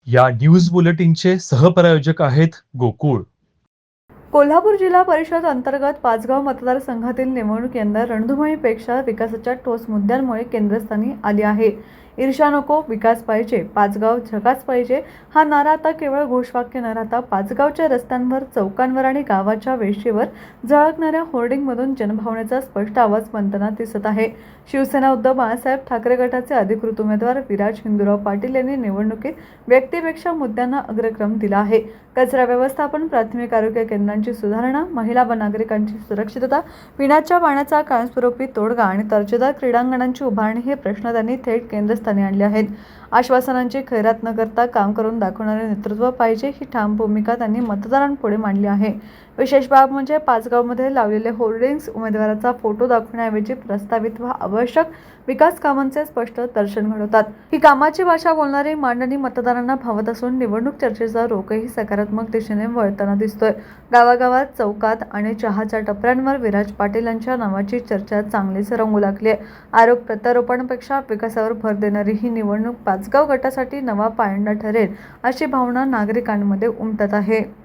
या न्यूज बुलेटिनचे सहप्रायोजक आहेत गोकुळ. कोल्हापूर जिल्हा परिषद अंतर्गत पाचगाव मतदारसंघातील निवडणूक यंदा रणधुमाळीपेक्षा विकासाच्या ठोस मुद्द्यांमुळे केंद्रस्थानी आली आहे. ईर्ष्या नको, विकास पाहिजे, पाचगाव झकास पाहिजे हा नारा आता केवळ घोषवाक्य न राहता पाचगावच्या रस्त्यांवर, चौकांवर आणि गावाच्या वेशीवर झळकणाऱ्या होर्डिंगमधून जनभावनेचा स्पष्ट आवाज बनताना दिसत आहे. शिवसेना उद्धव बाळासाहेब ठाकरे गटाचे अधिकृत उमेदवार विराज हिंदुराव पाटील यांनी निवडणुकीत व्यक्तीपेक्षा मुद्द्यांना अग्रक्रम दिला आहे. कचरा व्यवस्थापन, प्राथमिक आरोग्य केंद्रांची सुधारणा, महिला व नागरिकांची सुरक्षितता, पिण्याच्या पाण्याचा कायमस्वरूपी तोडगा आणि दर्जेदार क्रीडांगणांची उभारणी हे प्रश्न त्यांनी थेट केंद्रस्थानी आणले आहेत. आश्वासनांची खैरात न करता काम करून दाखवणारे नेतृत्व पाहिजे ही ठाम भूमिका त्यांनी मतदारांपुढे मांडली आहे. विशेष बाब म्हणजे पाचगावमध्ये लावलेले होर्डिंग्स उमेदवाराचा फोटो दाखवण्याऐवजी प्रस्तावित व आवश्यक विकास कामांचे स्पष्ट दर्शन घडवतात. ही कामाची भाषा बोलणारी मांडणी मतदारांना भावत असून निवडणूक चर्चेचा रोखही सकारात्मक दिशेने वळताना दिसतोय. गावागावात, चौकात आणि चहाच्या टपऱ्यांवर विराज पाटील यांच्या नावाची चर्चा चांगलीच रंगू लागली आहे. आरोप प्रत्यारोपणापेक्षा विकासावर भर देणारी ही निवडणूक पाचगाव गटासाठी नवा पायंडा ठरेल अशी भावना नागरिकांमध्ये उमटत आहे.